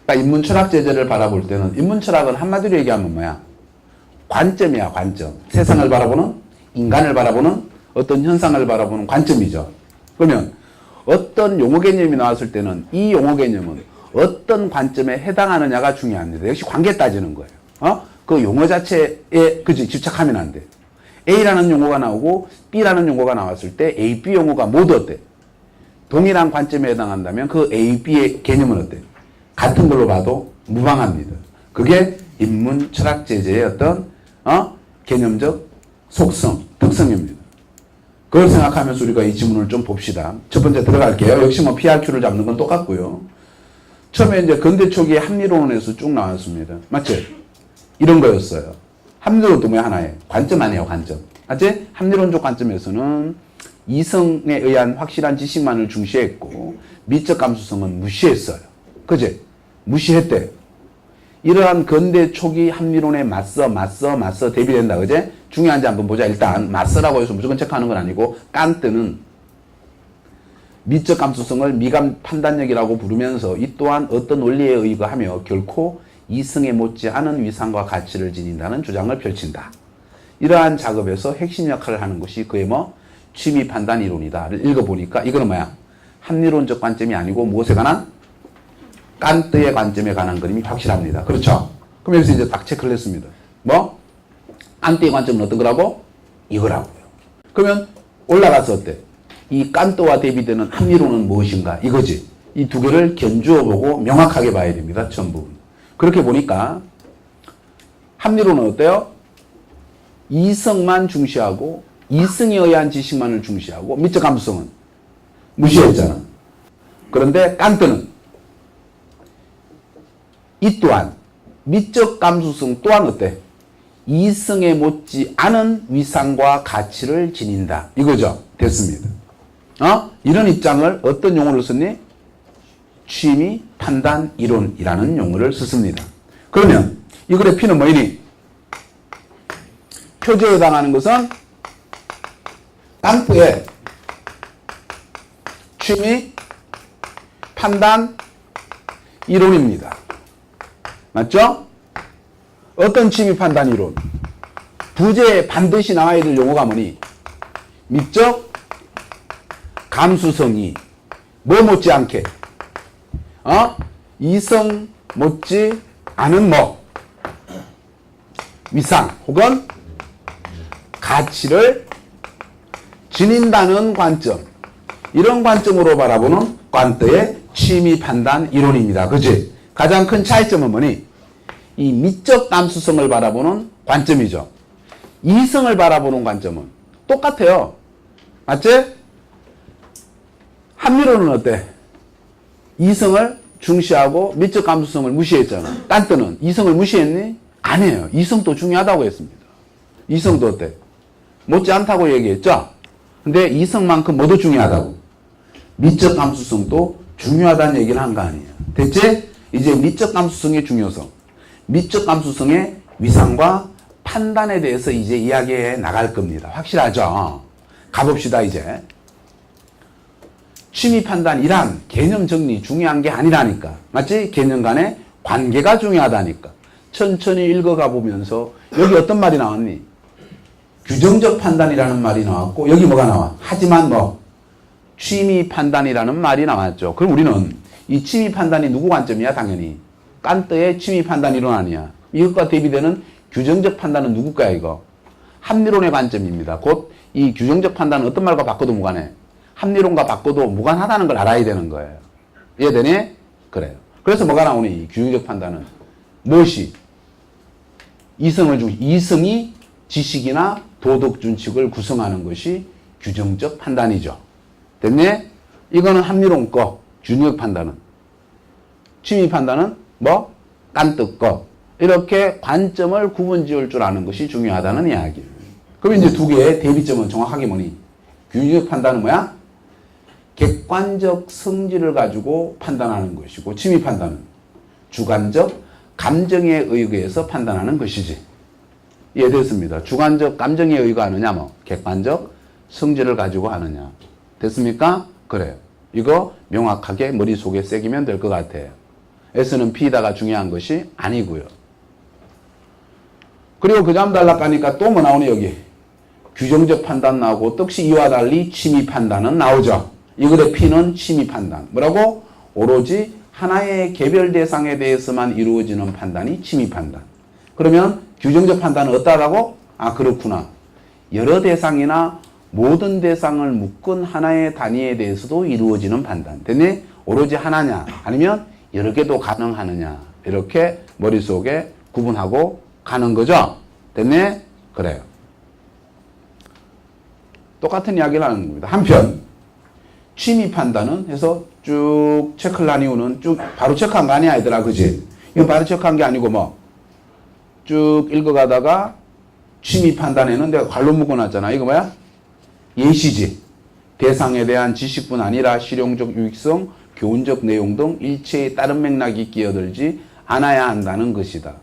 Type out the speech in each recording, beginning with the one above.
그러니까 인문철학 제재를 바라볼 때는 인문철학은 한마디로 얘기하면 뭐야? 관점이야, 관점. 세상을 바라보는, 인간을 바라보는, 어떤 현상을 바라보는 관점이죠. 그러면 어떤 용어 개념이 나왔을 때는 이 용어 개념은 어떤 관점에 해당하느냐가 중요합니다. 역시 관계 따지는 거예요. 그 용어 자체에 그지 집착하면 안 돼. A라는 용어가 나오고 B라는 용어가 나왔을 때 A, B 용어가 모두 어때? 동일한 관점에 해당한다면 그 A, B의 개념은 어때? 같은 걸로 봐도 무방합니다. 그게 인문 철학 제재의 어떤 개념적 속성, 특성입니다. 그걸 생각하면서 우리가 이 지문을 좀 봅시다. 첫 번째 들어갈게요. 역시 뭐 PRQ를 잡는 건 똑같고요. 처음에 이제 근대 초기의 합리론에서 쭉 나왔습니다. 맞지? 이런 거였어요. 합리론도 뭐야? 하나의 관점 아니에요, 관점. 맞지? 합리론적 관점에서는 이성에 의한 확실한 지식만을 중시했고 미적 감수성은 무시했어요. 그지? 무시했대요. 이러한 근대 초기 합리론에 맞서 대비된다. 그제? 중요한지 한번 보자. 일단 맞서라고 해서 무조건 체크하는 건 아니고 칸트는 미적 감수성을 미감 판단력이라고 부르면서 이 또한 어떤 원리에 의거하며 결코 이성에 못지않은 위상과 가치를 지닌다는 주장을 펼친다. 이러한 작업에서 핵심 역할을 하는 것이 그의 취미 판단 이론이다를 읽어보니까 이거는 뭐야? 합리론적 관점이 아니고 무엇에 관한? 칸트의 관점에 관한 그림이 확실합니다. 그렇죠? 그럼 여기서 이제 딱 체크를 했습니다. 칸트의 관점은 어떤 거라고? 이거라고요. 그러면 올라가서 어때? 이 칸트와 대비되는 합리론은 무엇인가? 이거지. 이 두 개를 견주어 보고 명확하게 봐야 됩니다. 전부. 그렇게 보니까 합리론은 어때요? 이성만 중시하고 이성에 의한 지식만을 중시하고 미적 감수성은 무시했잖아. 그런데 칸트는 이 또한 미적 감수성 또한 어때? 이성에 못지 않은 위상과 가치를 지닌다. 이거죠. 됐습니다. 이런 입장을 어떤 용어를 썼니? 취미 판단 이론이라는 용어를 썼습니다. 그러면 이 글의 P는 뭐이니? 표제에 해당하는 것은 칸트의 취미 판단 이론입니다. 맞죠? 어떤 취미 판단 이론? 부제에 반드시 나와야 될 용어가 뭐니? 미적 감수성이 뭐 못지않게 이성 못지 않은 위상 혹은 가치를 지닌다는 관점, 이런 관점으로 바라보는 칸트의 취미 판단 이론입니다. 그치? 가장 큰 차이점은 뭐니? 이 미적 감수성을 바라보는 관점이죠. 이성을 바라보는 관점은 똑같아요. 맞지? 합리론은 어때? 이성을 중시하고 미적 감수성을 무시했잖아. 칸트는 이성을 무시했니? 아니에요. 이성도 중요하다고 했습니다. 이성도 어때? 못지않다고 얘기했죠? 근데 이성만큼 뭐도 중요하다고? 미적 감수성도 중요하다는 얘기를 한 거 아니에요. 됐지? 이제 미적 감수성의 중요성, 미적 감수성의 위상과 판단에 대해서 이제 이야기해 나갈 겁니다. 확실하죠? 가봅시다, 이제. 취미 판단이란 개념 정리 중요한 게 아니라니까. 맞지? 개념 간의 관계가 중요하다니까. 천천히 읽어가 보면서 여기 어떤 말이 나왔니? 규정적 판단이라는 말이 나왔고 여기 뭐가 나와? 하지만 취미 판단이라는 말이 나왔죠. 그럼 우리는 이 취미 판단이 누구 관점이야? 당연히 칸트의 취미 판단 이론 아니야. 이것과 대비되는 규정적 판단은 누구 거야? 이거 합리론의 관점입니다. 곧 이 규정적 판단은 어떤 말과 바꿔도 무관해. 합리론과 바꿔도 무관하다는 걸 알아야 되는 거예요. 이해되니? 그래요. 그래서 뭐가 나오니? 규정적 판단은 무엇이? 이성이 지식이나 도덕 준칙을 구성하는 것이 규정적 판단이죠. 됐니? 이거는 합리론 거, 규정적 판단은. 취미 판단은 칸트 거. 이렇게 관점을 구분 지을 줄 아는 것이 중요하다는 이야기예요. 그럼 이제 두 개의 대비점은 정확하게 뭐니? 규정적 판단은 뭐야? 객관적 성질을 가지고 판단하는 것이고, 취미 판단은 주관적 감정에 의거해서 판단하는 것이지. 이해됐습니다. 주관적 감정에 의거하느냐, 객관적 성질을 가지고 하느냐. 됐습니까? 그래요. 이거 명확하게 머릿속에 새기면 될 것 같아요. S는 P다가 중요한 것이 아니고요. 그리고 그 다음 단락가니까 또 뭐 나오니 여기 규정적 판단 나오고 뜻이 이와 달리 취미 판단은 나오죠. 이 글의 P는 취미 판단. 뭐라고? 오로지 하나의 개별 대상에 대해서만 이루어지는 판단이 취미 판단. 그러면 규정적 판단은 어떠하다고? 아 그렇구나. 여러 대상이나 모든 대상을 묶은 하나의 단위에 대해서도 이루어지는 판단. 됐니? 오로지 하나냐 아니면 여러 개도 가능하느냐 이렇게 머릿속에 구분하고 가는 거죠. 됐니? 그래요. 똑같은 이야기를 하는 겁니다. 한편 취미 판단은 해서 쭉 체크를 한 이유는 쭉 바로 체크한 거 아니야 얘들아 그지? 이거 바로 체크한 게 아니고 뭐 쭉 읽어가다가 취미 판단에는 내가 관로 묶어놨잖아. 이거 뭐야? 예시지. 대상에 대한 지식뿐 아니라 실용적 유익성, 교훈적 내용 등 일체의 다른 맥락이 끼어들지 않아야 한다는 것이다.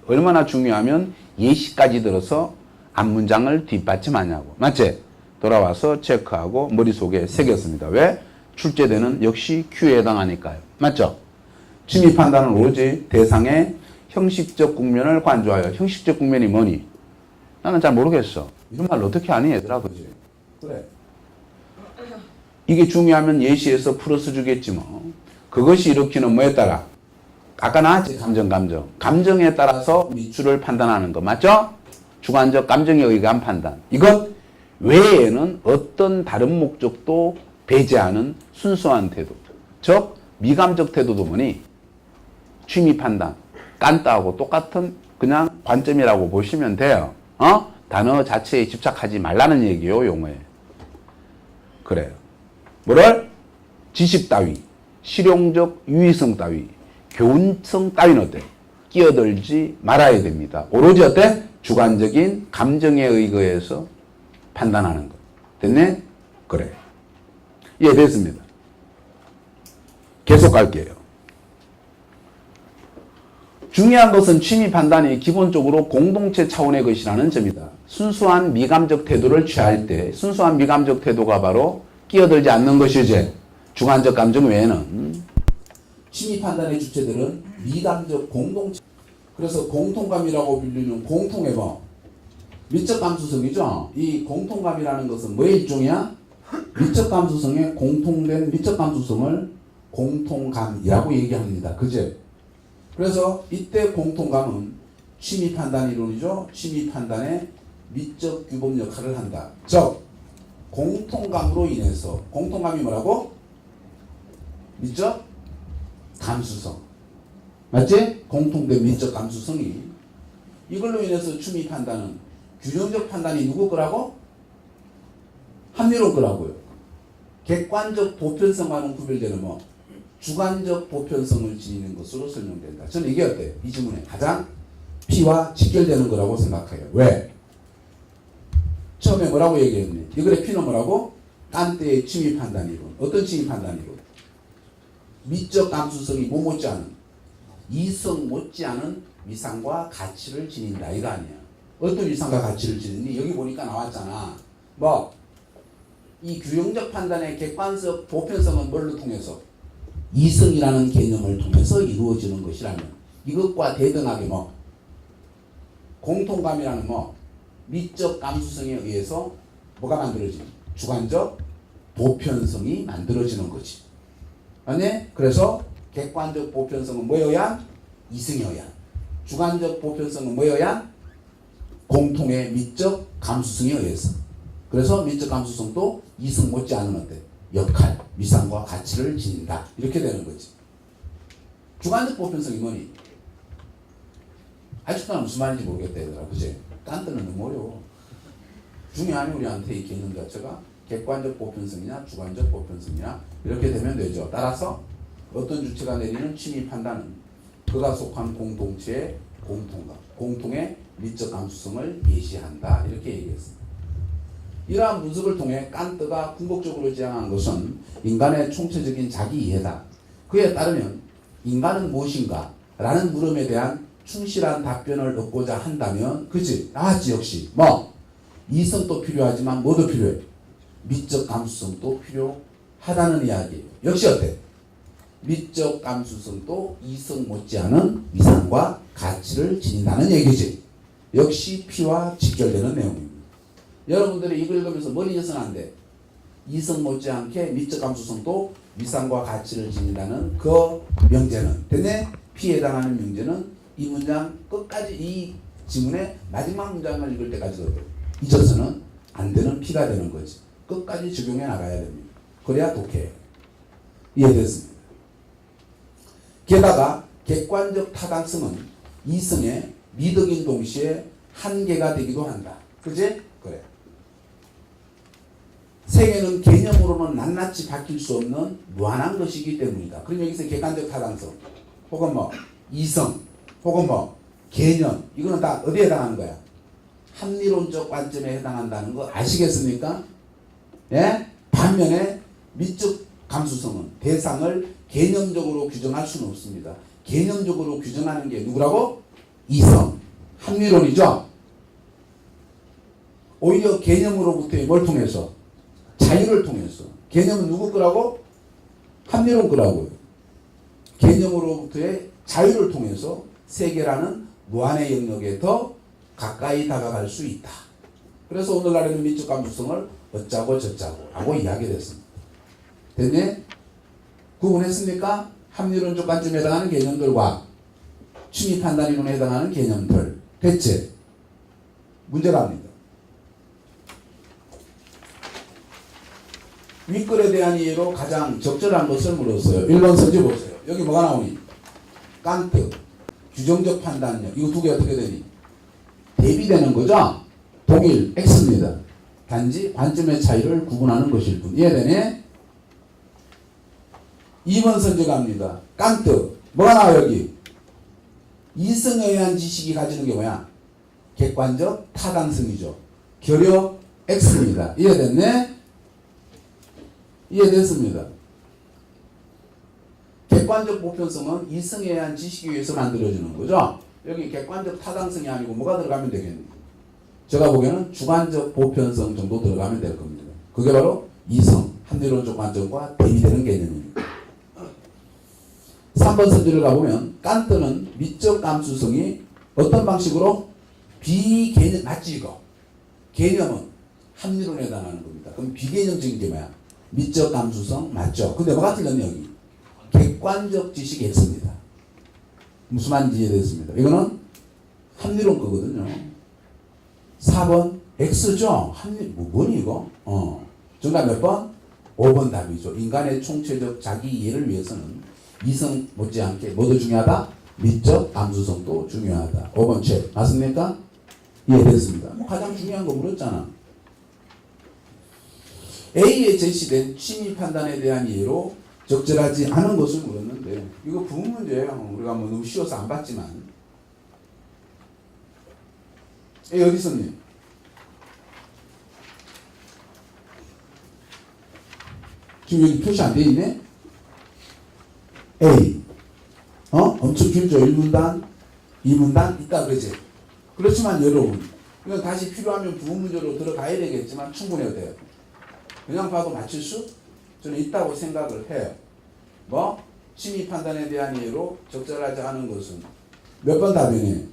얼마나 중요하면 예시까지 들어서 앞문장을 뒷받침하냐고. 맞지? 돌아와서 체크하고 머릿속에 새겼습니다. 왜? 출제되는 역시 Q에 해당하니까요. 맞죠? 취미 판단은 오로지 대상의 형식적 국면을 관조하여. 형식적 국면이 뭐니? 나는 잘 모르겠어. 이런 말 어떻게 하니 얘들아 그지? 그래. 이게 중요하면 예시에서 풀어서 주겠지 뭐. 그것이 일으키는 뭐에 따라? 아까 나왔지 감정. 감정에 따라서 미추를 판단하는 거 맞죠? 주관적 감정에 의한 판단. 이것 외에는 어떤 다른 목적도 배제하는 순수한 태도. 즉 미감적 태도도 뭐니? 취미 판단. 깐따하고 똑같은 그냥 관점이라고 보시면 돼요. 단어 자체에 집착하지 말라는 얘기요, 용어에. 그래요. 뭐를? 지식 따위, 실용적 유의성 따위, 교훈성 따위는 어때? 끼어들지 말아야 됩니다. 오로지 어때? 주관적인 감정에 의거해서 판단하는 것. 됐네? 그래. 이해됐습니다. 계속 갈게요. 중요한 것은 취미 판단이 기본적으로 공동체 차원의 것이라는 점이다. 순수한 미감적 태도를 취할 때 순수한 미감적 태도가 바로 끼어들지 않는 것이지. 주관적 감정 외에는 취미 판단의 주체들은 미감적 공동체. 그래서 공통감이라고 불리는 공통의 뭐 미적 감수성이죠. 이 공통감이라는 것은 뭐의 일종이야? 미적 감수성의 공통된 미적 감수성을 공통감이라고 얘기합니다. 그제? 그래서 이때 공통감은 취미 판단 이론이죠. 취미 판단의 미적 규범 역할을 한다. 즉 공통감으로 인해서 공통감이 뭐라고? 미적 감수성. 맞지? 공통된 미적 감수성이 이걸로 인해서 취미 판단은 규정적 판단이 누구 거라고? 합리론 거라고요. 객관적 보편성과는 구별되는 뭐 주관적 보편성을 지니는 것으로 설명된다. 저는 이게 어때요? 이 질문에 가장 P와 직결되는 거라고 생각해요. 왜? 처음에 뭐라고 얘기했니? 이 글의 P는 뭐라고? 깐트의 취미 판단 이론. 어떤 취미 판단 이론? 미적 감수성이 뭐 못지않은 이성 못지않은 위상과 가치를 지닌다. 이거 아니야. 어떤 위상과 가치를 지니니? 여기 보니까 나왔잖아. 뭐? 이 규정적 판단의 객관적 보편성은 뭘로 통해서? 이성이라는 개념을 통해서 이루어지는 것이라면 이것과 대등하게 뭐 공통감이라는 뭐 미적 감수성에 의해서 뭐가 만들어지니? 주관적 보편성이 만들어지는 거지. 아니? 그래서 객관적 보편성은 뭐에 의한? 이성에 의한. 주관적 보편성은 뭐에 의한? 공통의 미적 감수성에 의해서. 그래서 미적 감수성도 이성 못지않은 어때? 역할, 위상과 가치를 지닌다. 이렇게 되는 거지. 주관적 보편성이 뭐니? 아직도 무슨 말인지 모르겠다 얘들아. 그치? 깐트는 너무 어려워. 중요하니 우리한테 이 개념 자체가 객관적 보편성이냐 주관적 보편성이냐 이렇게 되면 되죠. 따라서 어떤 주체가 내리는 취미 판단은 그가 속한 공동체의 공통감, 공통의 미적 감수성을 예시한다. 이렇게 얘기했습니다. 이러한 분석을 통해 깐트가 궁극적으로 지향한 것은 인간의 총체적인 자기 이해다. 그에 따르면 인간은 무엇인가? 라는 물음에 대한 충실한 답변을 얻고자 한다면 그치? 나왔지 역시. 뭐? 이성도 필요하지만 뭐도 필요해? 미적 감수성도 필요하다는 이야기예요. 역시 어때? 미적 감수성도 이성 못지않은 위상과 가치를 지닌다는 얘기지. 역시 P와 직결되는 내용입니다. 여러분들이 이걸 읽으면서 머리 잊어서는 안 돼. 이성 못지않게 미적 감수성도 위상과 가치를 지닌다는 그 명제는 됐네? P에 해당하는 명제는 이 문장 끝까지 이 지문의 마지막 문장을 읽을 때까지거든. 잊어서는 안 되는 P가 되는 거지. 끝까지 적용해 나가야 됩니다. 그래야 독해요. 이해됐습니다. 게다가 객관적 타당성은 이성의 미덕인 동시에 한계가 되기도 한다. 그지? 그래. 세계는 개념으로는 낱낱이 바뀔 수 없는 무한한 것이기 때문이다. 그럼 여기서 객관적 타당성 혹은 뭐 이성 혹은 뭐 개념 이거는 다 어디에 해당하는 거야? 합리론적 관점에 해당한다는 거 아시겠습니까? 예? 반면에 미적 감수성은 대상을 개념적으로 규정할 수는 없습니다. 개념적으로 규정하는 게 누구라고? 이성, 합리론이죠. 오히려 개념으로부터의 뭘 통해서? 자유를 통해서. 개념은 누구 거라고? 합리론 거라고요. 개념으로부터의 자유를 통해서 세계라는 무한의 영역에 더 가까이 다가갈 수 있다. 그래서 오늘날에는 미적 감수성을 어쩌고 저쩌고 하고 이야기를 했습니다. 됐네? 구분했습니까? 합리론적 관점에 해당하는 개념들과 취미 판단이론에 해당하는 개념들. 됐지? 문제 갑니다. 윗글에 대한 이해로 가장 적절한 것을 물었어요. 1번 선지 보세요. 여기 뭐가 나오니? 칸트, 규정적 판단력. 이거 두 개 어떻게 되니? 대비되는 거죠? 동일, X입니다. 단지 관점의 차이를 구분하는 것일 뿐. 이해되네? 2번 선지 갑니다. 칸트, 뭐가 나와 여기? 이성에 의한 지식이 가지는 게 뭐야? 객관적 타당성이죠. 결여 X입니다. 이해됐네? 이해됐습니다. 객관적 보편성은 이성에 의한 지식에 의해서 만들어지는 거죠. 여기 객관적 타당성이 아니고 뭐가 들어가면 되겠니? 제가 보기에는 주관적 보편성 정도 들어가면 될 겁니다. 그게 바로 이성, 합리론적 관점과 대비되는 개념입니다. 3번 선지를 가보면 칸트는 미적 감수성이 어떤 방식으로 비개념, 맞지 이거? 개념은 합리론에 해당하는 겁니다. 그럼 비개념적인 게 뭐야? 미적 감수성 맞죠? 근데 뭐가 틀렸냐 여기? 객관적 지식이 X입니다. 무슨 말인지 이해됐습니다. 이거는 합리론 거거든요. 4번 X죠? 뭐니 이거? 정답 몇 번? 5번 답이죠. 인간의 총체적 자기 이해를 위해서는 이성 못지않게 뭐도 중요하다? 미적 감수성도 중요하다. 5번 채 맞습니까? 이해됐습니다. 가장 중요한 거 물었잖아. A에 제시된 취미 판단에 대한 이해로 적절하지 않은 것을 물었는데 이거 부분 문제예요. 우리가 뭐 너무 쉬워서 안 봤지만 A 어디 있었니? 지금 여기 표시 안 돼 있네? A 엄청 길죠? 1문단 2문단 있다 그러지? 그렇지만 여러분 이건 다시 필요하면 부분 문제로 들어가야 되겠지만 충분해도 돼요. 그냥 봐도 맞출 수 저는 있다고 생각을 해요. 뭐? 취미 판단에 대한 이해로 적절하지 않은 것은 몇 번 답이니?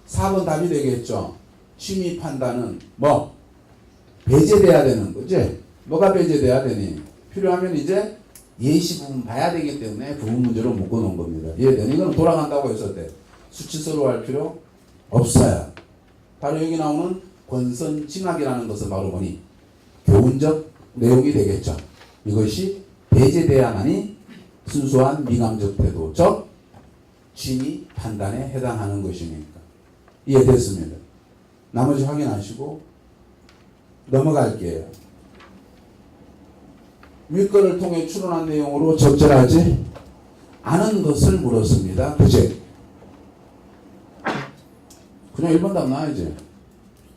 4번 답이 되겠죠. 취미 판단은 뭐? 배제돼야 되는 거지? 뭐가 배제돼야 되니? 필요하면 이제 예시 부분 봐야 되기 때문에 부분 문제로 묶어놓은 겁니다. 이해되니? 이건 돌아간다고 했을 때 수치서로 할 필요 없어요. 바로 여기 나오는 권선징악이라는 것은 바로 뭐니? 교훈적 내용이 되겠죠. 이것이 배제돼야만이 순수한 미감적 태도적 취미 판단에 해당하는 것이니까. 이해됐습니다. 나머지 확인하시고 넘어갈게요. 윗글을 통해 추론한 내용으로 적절하지 않은 것을 물었습니다. 그치? 그냥 1번 답 나와야지.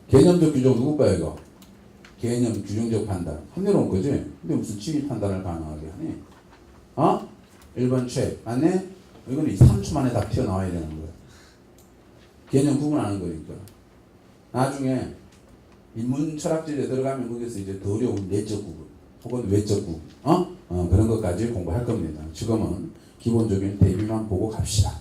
개념적 규정 누굴까요 이거? 개념, 규정적 판단. 합리로운 거지? 근데 무슨 취미 판단을 가능하게 하니? 1번 최. 맞네? 이거는 3초 만에 다 튀어나와야 되는 거야. 개념 구분하는 거니까. 나중에 인문 철학질에 들어가면 거기서 이제 더 어려운 내적 구분, 혹은 외적 구분. 그런 것까지 공부할 겁니다. 지금은 기본적인 대비만 보고 갑시다.